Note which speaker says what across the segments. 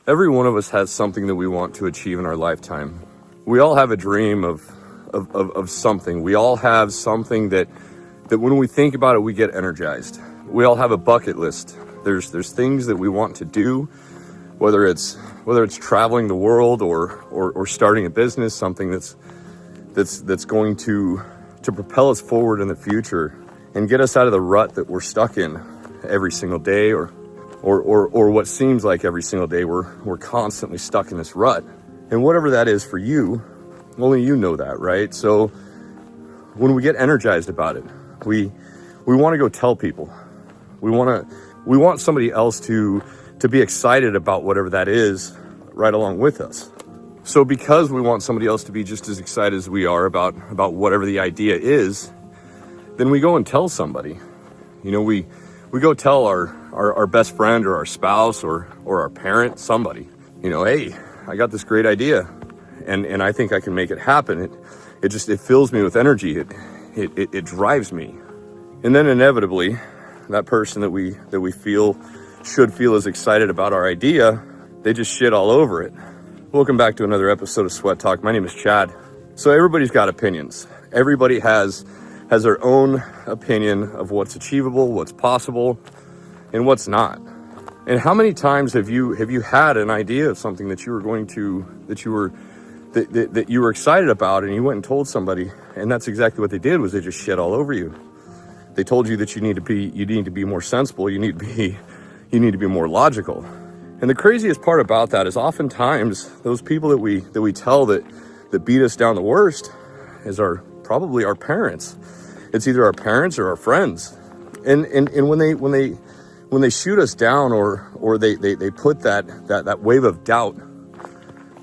Speaker 1: Every one of us has something that we want to achieve in our lifetime. We all have a dream of something. We all have something that when we think about it, we get energized. We all have a bucket list. There's things that we want to do, whether it's traveling the world or starting a business, something that's going to propel us forward in the future and get us out of the rut that we're stuck in every single day, or what seems like every single day we're constantly stuck in this rut. And whatever that is for you, only you know that, right? So when we get energized about it, we want to go tell people. We want somebody else to be excited about whatever that is right along with us. So because we want somebody else to be just as excited as we are about whatever the idea is, then we go and tell somebody. You know, we go tell our best friend or our spouse or our parent, somebody, you know, hey, I got this great idea and I think I can make it happen. It fills me with energy. It drives me. And then inevitably, that person that we should feel as excited about our idea, they just shit all over it. Welcome back to another episode of Sweat Talk. My name is Chad. So everybody's got opinions. Everybody has their own opinion of what's achievable, what's possible, and what's not. And how many times have you had an idea of something that you were excited about, and you went and told somebody, and that's exactly what they did, was they just shit all over you. They told you that you need to be more sensible, you need to be more logical. And the craziest part about that is oftentimes those people that we tell that beat us down the worst is probably our parents. It's either our parents or our friends. And when they shoot us down or they put that wave of doubt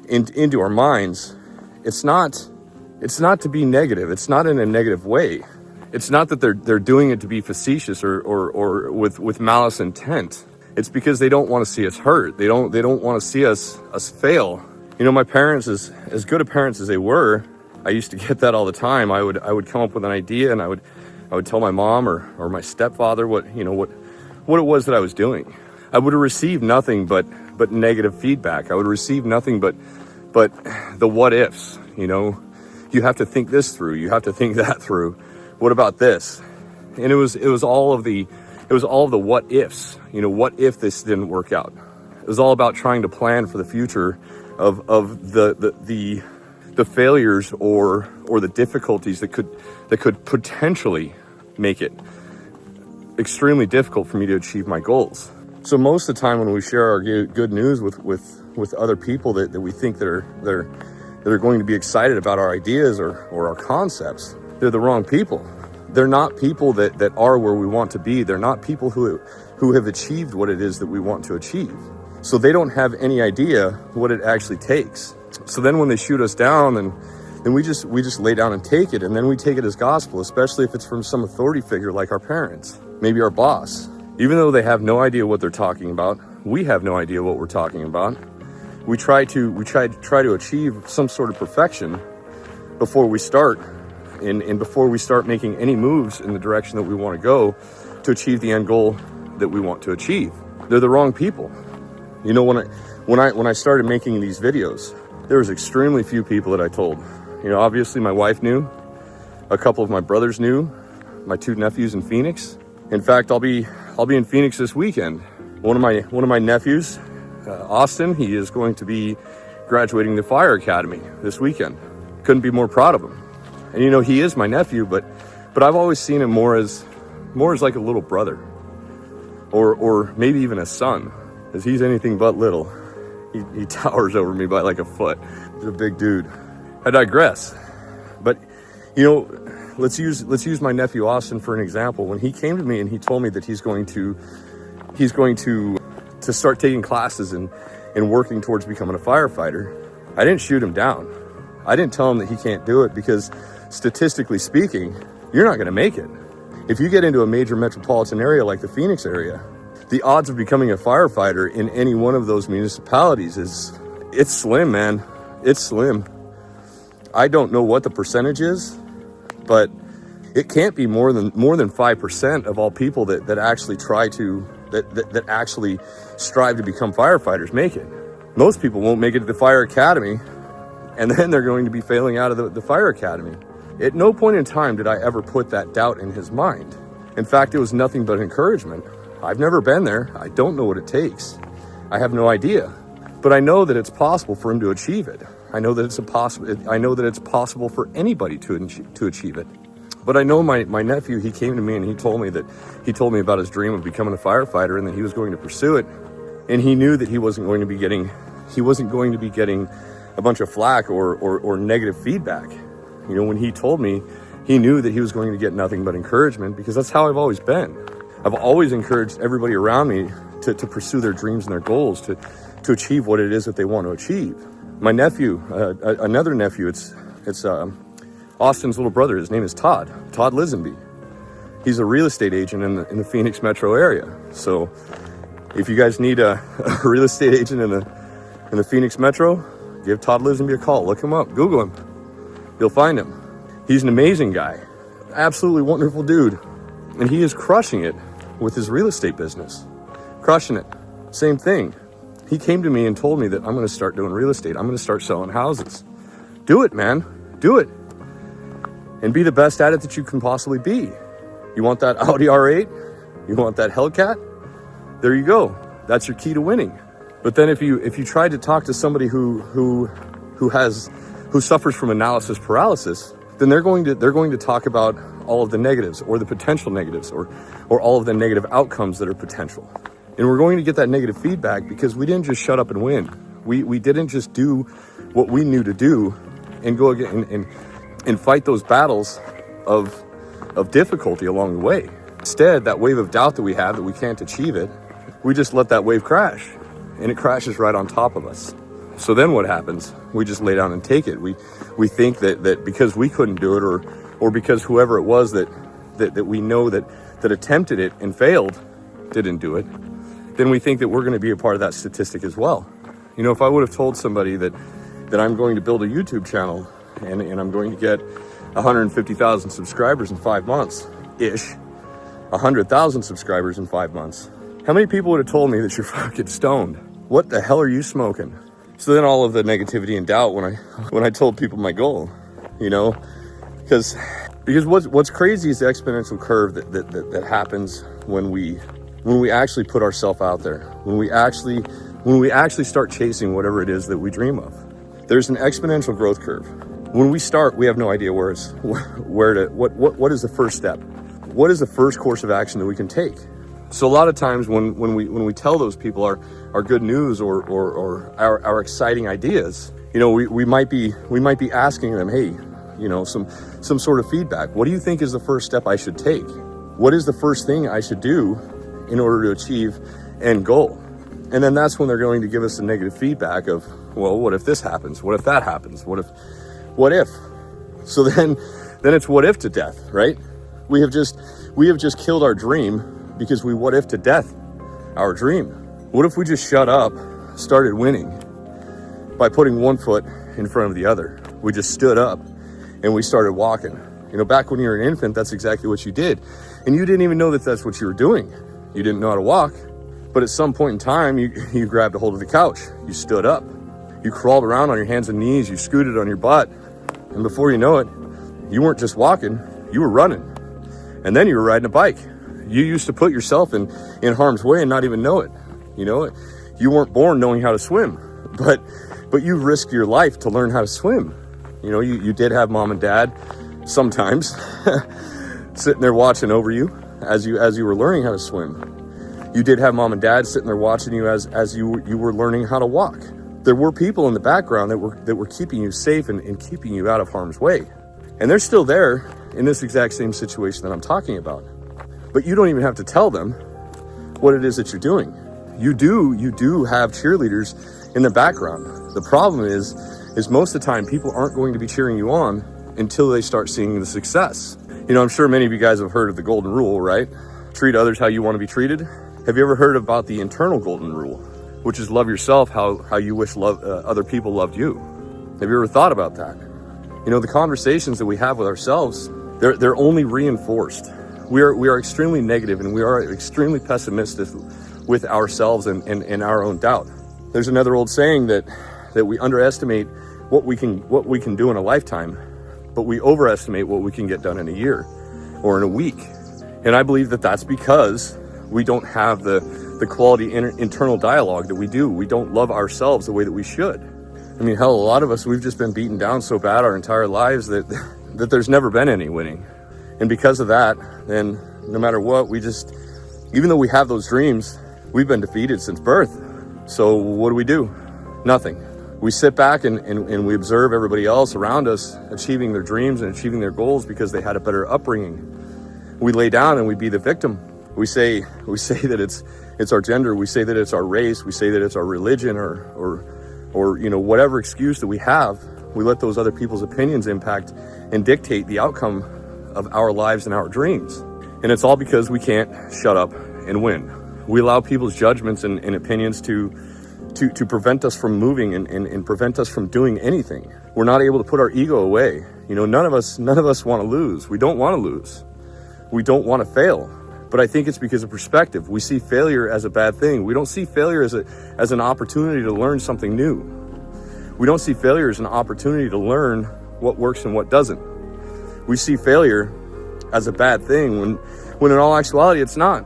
Speaker 1: into our minds, it's not to be negative. It's not in a negative way. It's not that they're doing it to be facetious or with malice intent. It's because they don't want to see us hurt. They don't want to see us fail. You know, my parents, as good of parents as they were, I used to get that all the time. I would come up with an idea and I would tell my mom or my stepfather what it was that I was doing. I would receive nothing but negative feedback. I would receive nothing but the what ifs. You know, you have to think this through. You have to think that through. What about this? And it was all of the what ifs. You know, what if this didn't work out? It was all about trying to plan for the future of the failures or the difficulties that could potentially make it extremely difficult for me to achieve my goals. So most of the time when we share our good news with other people that we think that are going to be excited about our ideas or our concepts, they're the wrong people. They're not people that are where we want to be. They're not people who have achieved what it is that we want to achieve. So they don't have any idea what it actually takes. So then when they shoot us down, then we just lay down and take it, and then we take it as gospel, especially if it's from some authority figure like our parents, maybe our boss. Even though they have no idea what they're talking about, we have no idea what we're talking about. We try to achieve some sort of perfection before we start, and before we start making any moves in the direction that we want to go to achieve the end goal that we want to achieve. They're the wrong people. You know, when I started making these videos, there was extremely few people that I told. You know, obviously my wife knew, a couple of my brothers knew, my two nephews in Phoenix. In fact, I'll be in Phoenix this weekend. One of my nephews, Austin, he is going to be graduating the fire academy this weekend. Couldn't be more proud of him. And you know, he is my nephew, but I've always seen him more as like a little brother, or maybe even a son, as he's anything but little. He towers over me by like a foot. He's a big dude. I digress. But you know, let's use my nephew Austin for an example. When he came to me and he told me that he's going to start taking classes and working towards becoming a firefighter, I didn't shoot him down. I didn't tell him that he can't do it, because statistically speaking, you're not going to make it. If you get into a major metropolitan area like the Phoenix area, the odds of becoming a firefighter in any one of those municipalities it's slim, man. It's slim. I don't know what the percentage is, but it can't be more than 5% of all people that actually actually strive to become firefighters make it. Most people won't make it to the fire academy, and then they're going to be failing out of the fire academy. At no point in time did I ever put that doubt in his mind. In fact, it was nothing but encouragement. I've never been there. I don't know what it takes. I have no idea. But I know that it's possible for him to achieve it. I know that it's possible for anybody to achieve it. But I know my nephew, he came to me and he told me about his dream of becoming a firefighter and that he was going to pursue it. And he knew that he wasn't going to be getting a bunch of flack or negative feedback. You know, when he told me, he knew that he was going to get nothing but encouragement, because that's how I've always been. I've always encouraged everybody around me to pursue their dreams and their goals, to achieve what it is that they want to achieve. My nephew, another nephew, it's Austin's little brother. His name is Todd Lisenby. He's a real estate agent in the Phoenix metro area. So if you guys need a real estate agent in the Phoenix metro, give Todd Lisenby a call. Look him up, Google him. You'll find him. He's an amazing guy, absolutely wonderful dude. And he is crushing it with his real estate business. Crushing it. Same thing. He came to me and told me that I'm going to start doing real estate. I'm going to start selling houses. Do it, man. Do it. And be the best at it that you can possibly be. You want that Audi R8? You want that Hellcat? There you go. That's your key to winning. But then if you try to talk to somebody who suffers from analysis paralysis, then they're going to talk about all of the negatives, or the potential negatives, or all of the negative outcomes that are potential. And we're going to get that negative feedback because we didn't just shut up and win. We didn't just do what we knew to do and go again and fight those battles of difficulty along the way. Instead, that wave of doubt that we have that we can't achieve it, we just let that wave crash, and it crashes right on top of us. So then what happens? We just lay down and take it. We think that because we couldn't do it, or because whoever it was that we know that attempted it and failed didn't do it, then we think that we're going to be a part of that statistic as well. You know, if I would have told somebody that I'm going to build a YouTube channel and I'm going to get 150,000 subscribers in 5 months-ish, 100,000 subscribers in 5 months, how many people would have told me that you're fucking stoned? What the hell are you smoking? So then all of the negativity and doubt when I told people my goal, you know, because what's crazy is the exponential curve that happens when we actually put ourselves out there, when we actually start chasing whatever it is that we dream of. There's an exponential growth curve. When we start, we have no idea what is the first step? What is the first course of action that we can take? So a lot of times when we tell those people our good news or our exciting ideas, you know, we might be asking them, hey, you know, some sort of feedback. What do you think is the first step I should take? What is the first thing I should do in order to achieve end goal? And then that's when they're going to give us the negative feedback of, well, what if this happens? What if that happens? What if? So then it's what if to death, right? We have just killed our dream because we what if to death our dream. What if we just shut up, started winning by putting one foot in front of the other? We just stood up and we started walking. You know, back when you were an infant, that's exactly what you did. And you didn't even know that that's what you were doing. You didn't know how to walk. But at some point in time, you grabbed a hold of the couch. You stood up. You crawled around on your hands and knees. You scooted on your butt. And before you know it, you weren't just walking, you were running. And then you were riding a bike. You used to put yourself in harm's way and not even know it. You know, you weren't born knowing how to swim, but you risked your life to learn how to swim. You know, you did have mom and dad sometimes sitting there watching over you as you were learning how to swim. You did have mom and dad sitting there watching you as you were learning how to walk. There were people in the background that were keeping you safe and keeping you out of harm's way. And they're still there in this exact same situation that I'm talking about. But you don't even have to tell them what it is that you're doing. You do have cheerleaders in the background. The problem is most of the time people aren't going to be cheering you on until they start seeing the success. You know, I'm sure many of you guys have heard of the golden rule, right? Treat others how you want to be treated. Have you ever heard about the internal golden rule, which is love yourself how you wish other people loved you? Have you ever thought about that? You know, the conversations that we have with ourselves, they're only reinforced. We are extremely negative and we are extremely pessimistic with ourselves and our own doubt. There's another old saying that we underestimate what we can do in a lifetime, but we overestimate what we can get done in a year or in a week. And I believe that that's because we don't have the quality internal dialogue that we do. We don't love ourselves the way that we should. I mean, hell, a lot of us, we've just been beaten down so bad our entire lives that there's never been any winning. And because of that, then no matter what, even though we have those dreams, we've been defeated since birth. So what do? Nothing. We sit back and we observe everybody else around us achieving their dreams and achieving their goals because they had a better upbringing. We lay down and we be the victim. We say that it's our gender. We say that it's our race. We say that it's our religion or whatever excuse that we have. We let those other people's opinions impact and dictate the outcome of our lives and our dreams. And it's all because we can't shut up and win. We allow people's judgments and opinions to prevent us from moving and prevent us from doing anything. We're not able to put our ego away. None of us want to lose. We don't want to lose. We don't want to fail. But I think it's because of perspective. We see failure as a bad thing. We don't see failure as an opportunity to learn something new. We don't see failure as an opportunity to learn what works and what doesn't. We see failure as a bad thing when in all actuality it's not,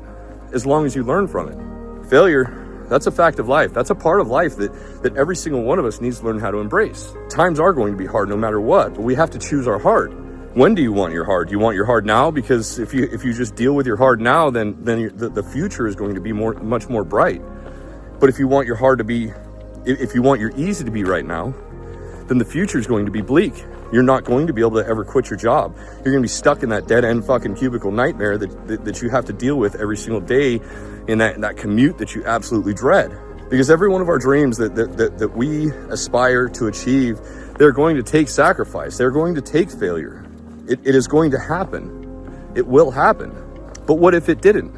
Speaker 1: as long as you learn from it. Failure, that's a fact of life. That's a part of life that every single one of us needs to learn how to embrace. Times are going to be hard no matter what, but we have to choose our hard. When do you want your hard? Do you want your hard now? Because if you just deal with your hard now, then the future is going to be much more bright. But if you want your hard to be, if you want your easy to be right now, then the future is going to be bleak. You're not going to be able to ever quit your job. You're going to be stuck in that dead-end fucking cubicle nightmare that you have to deal with every single day in that commute that you absolutely dread. Because every one of our dreams that we aspire to achieve, they're going to take sacrifice. They're going to take failure. It is going to happen. It will happen. But what if it didn't?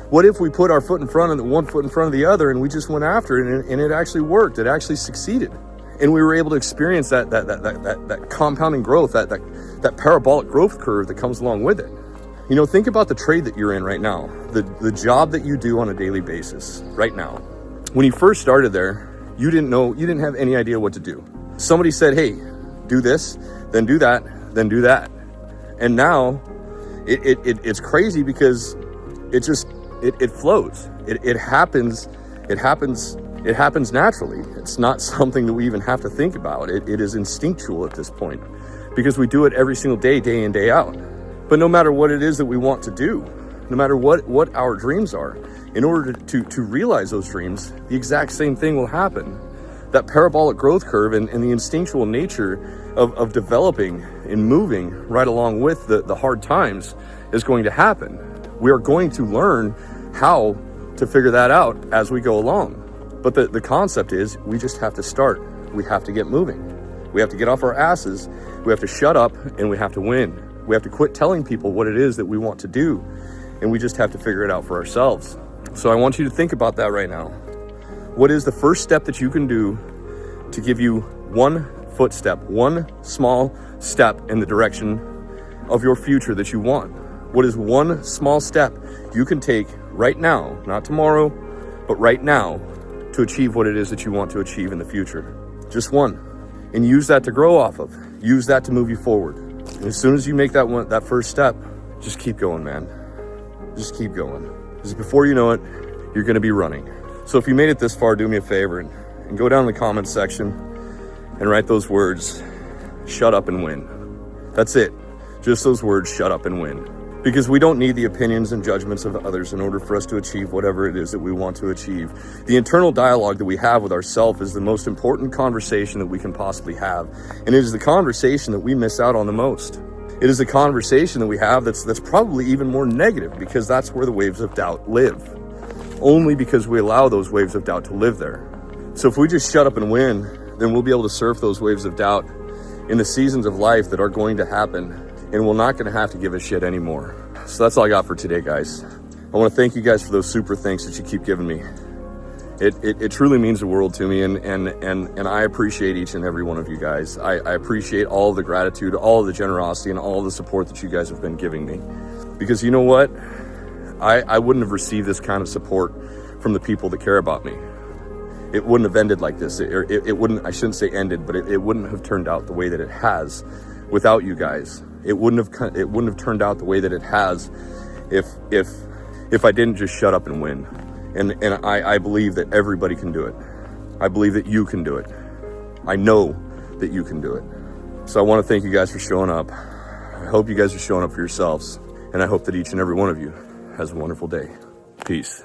Speaker 1: What if we put our foot in front of the one foot in front of the other and we just went after it and it actually worked? It actually succeeded. And we were able to experience that compounding growth, that parabolic growth curve that comes along with it. Think about the trade that you're in right now, the job that you do on a daily basis right now. When you first started there, you didn't have any idea what to do. Somebody said, hey, do this, then do that, then do that. And now it's crazy because it flows. It happens naturally. It's not something that we even have to think about. It is instinctual at this point because we do it every single day, day in, day out. But no matter what it is that we want to do, no matter what our dreams are, in order to realize those dreams, the exact same thing will happen. That parabolic growth curve and the instinctual nature of developing and moving right along with the hard times is going to happen. We are going to learn how to figure that out as we go along. But the concept is we just have to start. We have to get moving. We have to get off our asses. We have to shut up and we have to win. We have to quit telling people what it is that we want to do. And we just have to figure it out for ourselves. So I want you to think about that right now. What is the first step that you can do to give you one footstep, one small step in the direction of your future that you want? What is one small step you can take right now, not tomorrow, but right now, to achieve what it is that you want to achieve in the future? Just one. And use that to grow off of. Use that to move you forward. And as soon as you make that first step, just keep going, man. Just keep going. Because before you know it, you're going to be running. So if you made it this far, do me a favor and go down in the comments section and write those words, shut up and win. That's it. Just those words, shut up and win. Because we don't need the opinions and judgments of others in order for us to achieve whatever it is that we want to achieve. The internal dialogue that we have with ourselves is the most important conversation that we can possibly have. And it is the conversation that we miss out on the most. It is a conversation that we have that's probably even more negative because that's where the waves of doubt live. Only because we allow those waves of doubt to live there. So if we just shut up and win, then we'll be able to surf those waves of doubt in the seasons of life that are going to happen, and we're not going to have to give a shit anymore. So that's all I got for today, guys. I want to thank you guys for those super thanks that you keep giving me. It truly means the world to me, and I appreciate each and every one of you guys. I appreciate all of the gratitude, all of the generosity, and all of the support that you guys have been giving me. Because you know what? I wouldn't have received this kind of support from the people that care about me. it wouldn't have ended like this. It wouldn't, I shouldn't say ended, but it wouldn't have turned out the way that it has without you guys. It wouldn't have turned out the way that it has if I didn't just shut up and win. And I believe that everybody can do it. I believe that you can do it. I know that you can do it. So I want to thank you guys for showing up. I hope you guys are showing up for yourselves. And I hope that each and every one of you has a wonderful day. Peace.